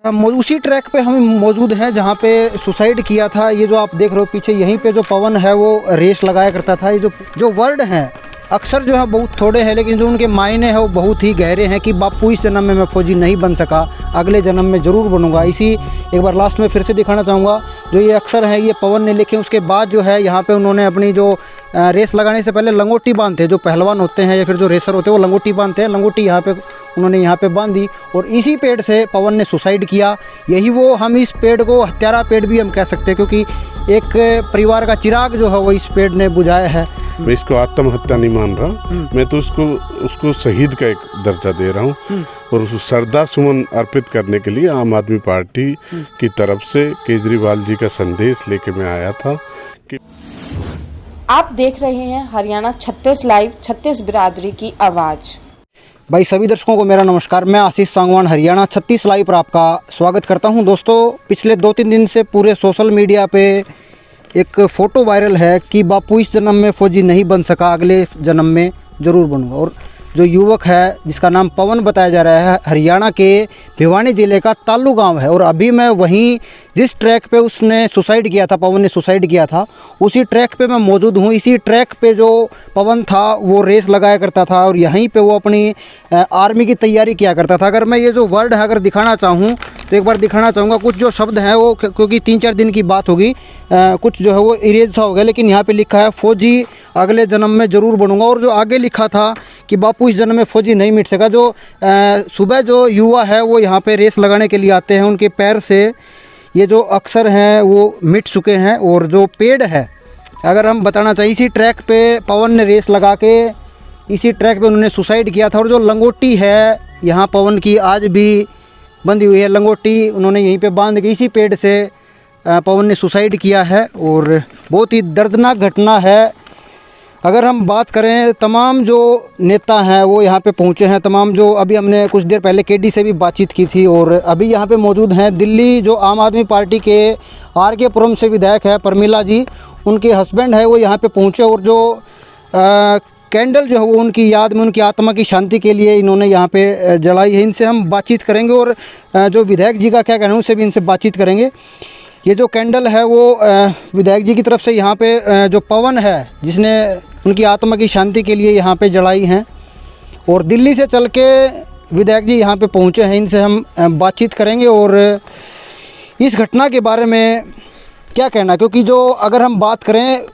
हम उसी ट्रैक पे हम मौजूद हैं जहाँ पे सुसाइड किया था। ये जो आप देख रहे हो पीछे, यहीं पे जो पवन है वो रेस लगाया करता था। ये जो वर्ड हैं अक्सर जो है बहुत थोड़े हैं, लेकिन जो उनके मायने हैं वो बहुत ही गहरे हैं कि बापू इस जन्म में मैं फौजी नहीं बन सका, अगले जन्म में ज़रूर बनूंगा। इसी एक बार लास्ट में फिर से दिखाना चाहूँगा, जो ये अक्सर हैं ये पवन ने लिखे। उसके बाद जो है यहाँ पे उन्होंने अपनी जो रेस लगाने से पहले लंगोटी बांधते हैं, जो पहलवान होते हैं या फिर जो रेसर होते हैं वो लंगोटी बांधते हैं। लंगोटी यहाँ पे उन्होंने यहाँ पे बांधी और इसी पेड़ से पवन ने सुसाइड किया। यही वो, हम इस पेड़ को हत्यारा पेड़ भी हम कह सकते हैं, क्योंकि एक परिवार का चिराग जो है वो इस पेड़ ने बुझाया है। मैं इसको आत्महत्या नहीं मान रहा, मैं तो उसको शहीद का एक दर्जा दे रहा हूँ। और उस श्रद्धा सुमन अर्पित करने के लिए आम आदमी पार्टी की तरफ से केजरीवाल जी का संदेश लेके मैं आया था कि आप देख रहे हैं हरियाणा 36 लाइव, 36 बिरादरी की आवाज़। भाई सभी दर्शकों को मेरा नमस्कार। मैं आशीष सांगवान हरियाणा 36 लाइव पर आपका स्वागत करता हूं। दोस्तों, पिछले 2-3 दिन से पूरे सोशल मीडिया पे एक फ़ोटो वायरल है कि बापू इस जन्म में फ़ौजी नहीं बन सका, अगले जन्म में ज़रूर बनूंगा। और जो युवक है जिसका नाम पवन बताया जा रहा है, हरियाणा के भिवानी ज़िले का तालू गांव है। और अभी मैं वहीं जिस ट्रैक पे उसने सुसाइड किया था, पवन ने सुसाइड किया था, उसी ट्रैक पे मैं मौजूद हूँ। इसी ट्रैक पे जो पवन था वो रेस लगाया करता था और यहीं पे वो अपनी आर्मी की तैयारी किया करता था। अगर मैं ये जो वर्ड है अगर दिखाना चाहूँ तो एक बार दिखाना चाहूँगा। कुछ जो शब्द हैं वो, क्योंकि 3-4 दिन की बात होगी, कुछ जो है वो इरेज सा हो गया, लेकिन यहाँ पे लिखा है फौजी अगले जन्म में ज़रूर बनूंगा। और जो आगे लिखा था कि बापू इस जन्म में फौजी नहीं मिट सका। जो सुबह जो युवा है वो यहाँ पे रेस लगाने के लिए आते हैं, उनके पैर से ये जो अक्षर हैं वो मिट चुके हैं। और जो पेड़ है, अगर हम बताना चाहिए, इसी ट्रैक पे पवन ने रेस लगा के इसी ट्रैक पे उन्होंने सुसाइड किया था। और जो लंगोटी है यहाँ पवन की आज भी बंधी हुई है, लंगोटी उन्होंने यहीं पे बांध के इसी पेड़ से पवन ने सुसाइड किया है। और बहुत ही दर्दनाक घटना है। अगर हम बात करें, तमाम जो नेता हैं वो यहाँ पे पहुँचे हैं, तमाम जो, अभी हमने कुछ देर पहले केडी से भी बातचीत की थी और अभी यहाँ पे मौजूद हैं दिल्ली जो आम आदमी पार्टी के RK पुरम से विधायक है प्रमिला जी, उनके हस्बैंड है वो यहाँ पे पहुँचे। और जो कैंडल जो है वो उनकी याद में, उनकी आत्मा की शांति के लिए इन्होंने यहाँ पे जलाई है। इनसे हम बातचीत करेंगे और जो विधायक जी का क्या कहना है उससे भी इनसे बातचीत करेंगे। ये जो कैंडल है वो विधायक जी की तरफ से यहाँ पे जो पवन है जिसने उनकी आत्मा की शांति के लिए यहाँ पे जलाई हैं। और दिल्ली से चल के विधायक जी यहाँ पे पहुँचे हैं, इनसे हम बातचीत करेंगे और इस घटना के बारे में क्या कहना। क्योंकि जो अगर हम बात करें,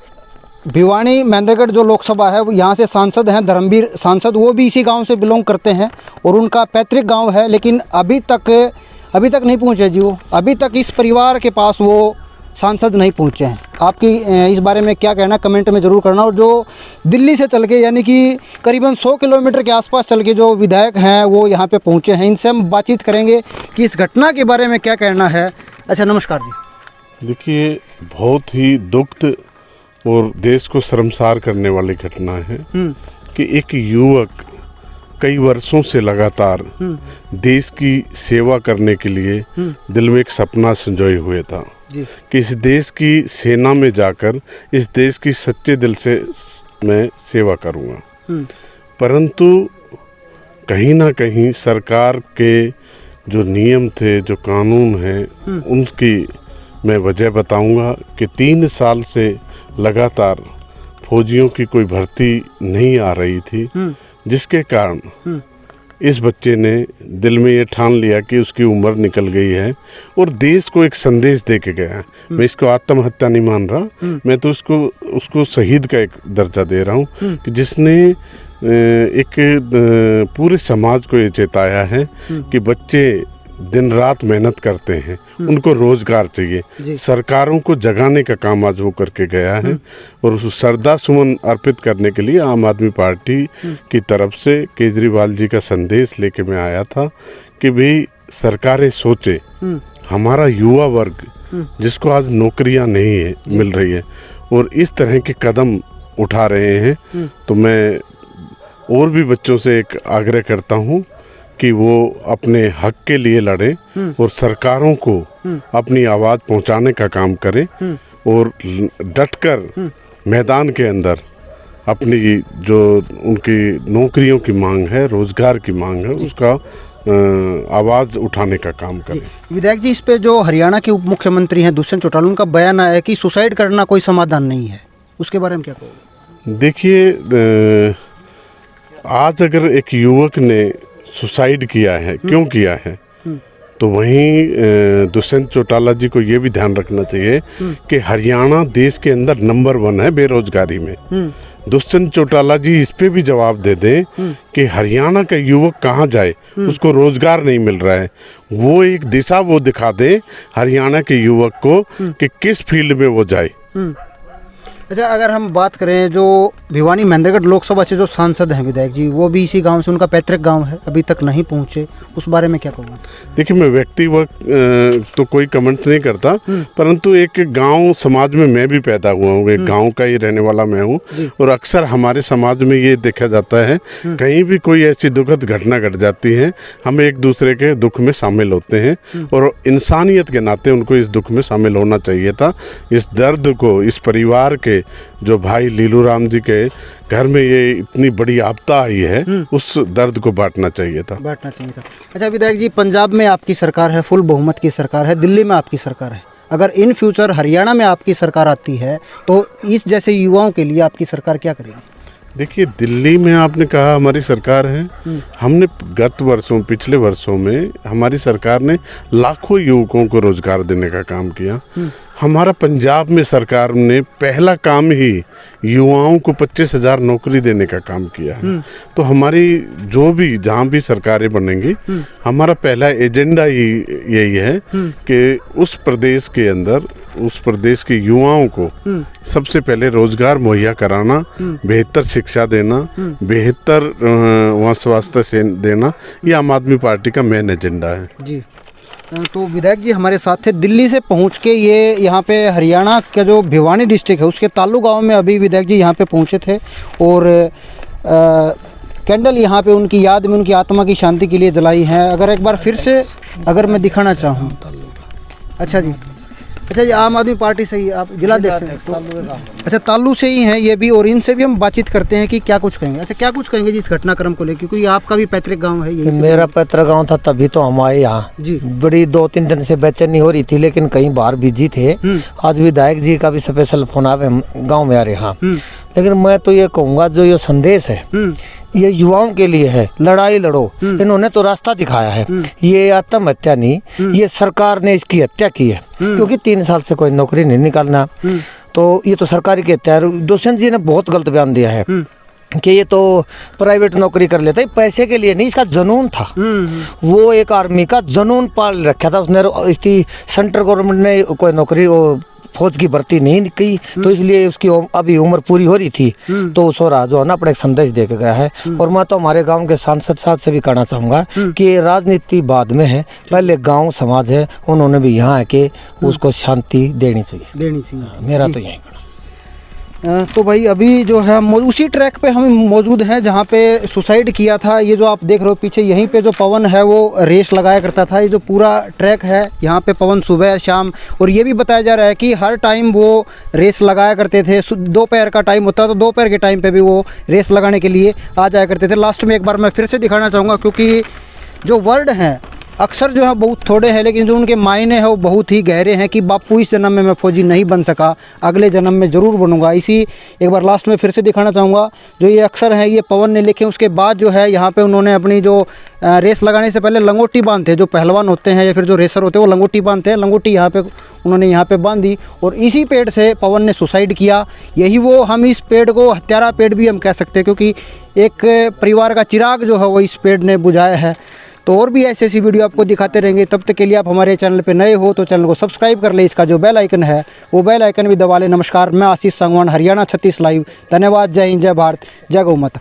भिवानी महेंद्रगढ़ जो लोकसभा है वो यहाँ से सांसद हैं धर्मवीर सांसद, वो भी इसी गांव से बिलोंग करते हैं और उनका पैतृक गांव है। लेकिन अभी तक नहीं पहुँचे जी, वो अभी तक इस परिवार के पास वो सांसद नहीं पहुँचे हैं। आपकी इस बारे में क्या कहना कमेंट में ज़रूर करना। और जो दिल्ली से चल के, यानी कि करीबन 100 किलोमीटर के आसपास चल के जो विधायक हैं वो यहाँ पे पहुँचे हैं, इनसे हम बातचीत करेंगे कि इस घटना के बारे में क्या कहना है। अच्छा, नमस्कार जी। देखिए, बहुत ही दुखद और देश को शर्मसार करने वाली घटना है कि एक युवक कई वर्षों से लगातार देश की सेवा करने के लिए दिल में एक सपना संजोए हुए था कि इस देश की सेना में जाकर इस देश की सच्चे दिल से मैं सेवा करूंगा। परंतु कहीं ना कहीं सरकार के जो नियम थे, जो कानून हैं, उनकी मैं वजह बताऊंगा कि 3 साल से लगातार फौजियों की कोई भर्ती नहीं आ रही थी, जिसके कारण इस बच्चे ने दिल में ये ठान लिया कि उसकी उम्र निकल गई है और देश को एक संदेश दे के गया है। मैं इसको आत्महत्या नहीं मान रहा, मैं तो उसको शहीद का एक दर्जा दे रहा हूँ कि जिसने एक पूरे समाज को ये चेताया है कि बच्चे दिन रात मेहनत करते हैं, उनको रोजगार चाहिए। सरकारों को जगाने का काम आज वो करके गया है। और उस श्रद्धा सुमन अर्पित करने के लिए आम आदमी पार्टी की तरफ से केजरीवाल जी का संदेश लेके मैं आया था कि भाई सरकारें सोचे, हमारा युवा वर्ग जिसको आज नौकरियां नहीं है मिल रही है और इस तरह के कदम उठा रहे हैं, तो मैं और भी बच्चों से एक आग्रह करता हूँ कि वो अपने हक के लिए लड़ें और सरकारों को अपनी आवाज़ पहुंचाने का काम करें और डटकर मैदान के अंदर अपनी जो उनकी नौकरियों की मांग है, रोज़गार की मांग है, उसका आवाज़ उठाने का काम करें। विधायक जी, इस पे जो हरियाणा के उप मुख्यमंत्री हैं दुष्यंत चौटाला, उनका बयान आया है कि सुसाइड करना कोई समाधान नहीं है, उसके बारे में क्या कहोगे? देखिए, आज अगर एक युवक ने सुसाइड किया है, क्यों किया है, तो वहीं दुष्यंत चौटाला जी को ये भी ध्यान रखना चाहिए कि हरियाणा देश के अंदर नंबर 1 है बेरोजगारी में। दुष्यंत चौटाला जी इस पे भी जवाब दे दें कि हरियाणा का युवक कहाँ जाए, उसको रोजगार नहीं मिल रहा है। वो एक दिशा वो दिखा दे हरियाणा के युवक को कि किस फील्ड में वो जाए। अच्छा, अगर हम बात करें जो भिवानी महेंद्रगढ़ लोकसभा से जो सांसद हैं विधायक जी, वो भी इसी गांव से, उनका पैतृक गांव है, अभी तक नहीं पहुंचे, उस बारे में क्या कहूँगा? देखिए, मैं व्यक्तिगत तो कोई कमेंट्स नहीं करता, परंतु एक गांव समाज में मैं भी पैदा हुआ हूँ, एक गांव का ही रहने वाला मैं हूँ। और अक्सर हमारे समाज में ये देखा जाता है, कहीं भी कोई ऐसी दुखद घटना घट जाती है, हम एक दूसरे के दुख में शामिल होते हैं और इंसानियत के नाते उनको इस दुख में शामिल होना चाहिए था। इस दर्द को, इस परिवार के जो भाई लीलू राम जी के घर में ये इतनी बड़ी आपदा आई है, उस दर्द को बांटना चाहिए था। अच्छा विधायक जी, पंजाब में आपकी सरकार है, फुल बहुमत की सरकार है, दिल्ली में आपकी सरकार है, अगर इन फ्यूचर हरियाणा में आपकी सरकार आती है तो इस जैसे युवाओं के लिए आपकी सरकार क्या करेगी? देखिए, दिल्ली में आपने कहा हमारी सरकार है, हमने गत वर्षों, पिछले वर्षों में हमारी सरकार ने लाखों युवकों को रोजगार देने का काम किया। हमारा पंजाब में सरकार ने पहला काम ही युवाओं को 25,000 नौकरी देने का काम किया है। तो हमारी जो भी, जहाँ भी सरकारें बनेंगी, हमारा पहला एजेंडा ही यही है कि उस प्रदेश के अंदर, उस प्रदेश के युवाओं को सबसे पहले रोजगार मुहैया कराना, बेहतर शिक्षा देना, बेहतर वहाँ स्वास्थ्य देना, ये आम आदमी पार्टी का मेन एजेंडा है जी। तो विधायक जी हमारे साथ थे, दिल्ली से पहुंच के ये यहाँ पे हरियाणा का जो भिवानी डिस्ट्रिक्ट है उसके ताल्लू गांव में अभी विधायक जी यहाँ पे पहुंचे थे और कैंडल यहाँ पे उनकी याद में, उनकी आत्मा की शांति के लिए जलाई हैं। अगर एक बार फिर से अगर मैं दिखाना चाहूँ, अच्छा जी, अच्छा जी, आम आदमी पार्टी से ही आप जिला देख सकते हैं, अच्छा ताल्लू से ही हैं ये भी, और इनसे भी हम बातचीत करते हैं कि क्या कुछ कहेंगे। अच्छा, क्या कुछ कहेंगे जी इस घटनाक्रम को लेकर, क्योंकि आपका भी पैतृक गांव है यही? मेरा पैतृक गांव था, तभी तो हम आए यहाँ जी। बड़ी 2-3 दिन से बेचैनी हो रही थी, लेकिन कहीं बाहर बिजी थे। आज विधायक जी का भी स्पेशल फोन आवे, हम गाँव में आ रहे हैं। लेकिन मैं तो ये कहूँगा, जो ये संदेश है ये युवाओं के लिए है, लड़ाई लड़ो। इन्होंने तो रास्ता दिखाया है, ये आत्महत्या नहीं, ये सरकार ने इसकी हत्या की है, क्योंकि 3 साल से कोई नौकरी नहीं निकालना, तो ये तो सरकारी की हत्या है। दुष्यंत जी ने बहुत गलत बयान दिया है कि ये तो प्राइवेट नौकरी कर लेता है, पैसे के लिए नहीं, इसका जुनून था। वो एक आर्मी का जुनून पाल रखा था उसने। इसकी सेंट्रल गवर्नमेंट ने कोई नौकरी, फौज की भर्ती नहीं की, तो इसलिए उसकी अभी उम्र पूरी हो रही थी, तो उस और जो है ना अपना एक संदेश दे के गया है। और मैं तो हमारे गांव के सांसद साहब से भी कहना चाहूँगा कि राजनीति बाद में है, पहले गांव समाज है, उन्होंने भी यहाँ आके उसको शांति देनी चाहिए। मेरा तो यही कहना। तो भाई अभी जो है हम उसी ट्रैक पे हम मौजूद हैं जहाँ पे सुसाइड किया था। ये जो आप देख रहे हो पीछे, यहीं पे जो पवन है वो रेस लगाया करता था। ये जो पूरा ट्रैक है यहाँ पे पवन सुबह शाम, और ये भी बताया जा रहा है कि हर टाइम वो रेस लगाया करते थे। दोपहर का टाइम होता तो दोपहर के टाइम पे भी वो रेस लगाने के लिए आ जाया करते थे। लास्ट में एक बार मैं फिर से दिखाना चाहूँगा, क्योंकि जो वर्ड हैं अक्सर जो है बहुत थोड़े हैं, लेकिन जो उनके मायने हैं वो बहुत ही गहरे हैं कि बापू इस जन्म में मैं फौजी नहीं बन सका, अगले जन्म में ज़रूर बनूंगा। इसी एक बार लास्ट में फिर से दिखाना चाहूँगा, जो ये अक्सर हैं ये पवन ने लिखे। उसके बाद जो है यहाँ पे उन्होंने अपनी जो रेस लगाने से पहले लंगोटी बांधते हैं, जो पहलवान होते हैं या फिर जो रेसर होते हैं वो लंगोटी बांधते हैं, लंगोटी यहाँ पे उन्होंने यहाँ पे बांधी और इसी पेड़ से पवन ने सुसाइड किया। यही वो, हम इस पेड़ को हत्यारा पेड़ भी हम कह सकते हैं, क्योंकि एक परिवार का चिराग जो है वो इस पेड़ ने बुझाया है। तो और भी ऐसी ऐसी वीडियो आपको दिखाते रहेंगे। तब तक के लिए आप हमारे चैनल पे नए हो तो चैनल को सब्सक्राइब कर ले, इसका जो बेल आइकन है वो बेल आइकन भी दबा ले। नमस्कार, मैं आशीष सांगवान, हरियाणा 36 लाइव। धन्यवाद, जय हिंद, जय भारत, जय गौ माता।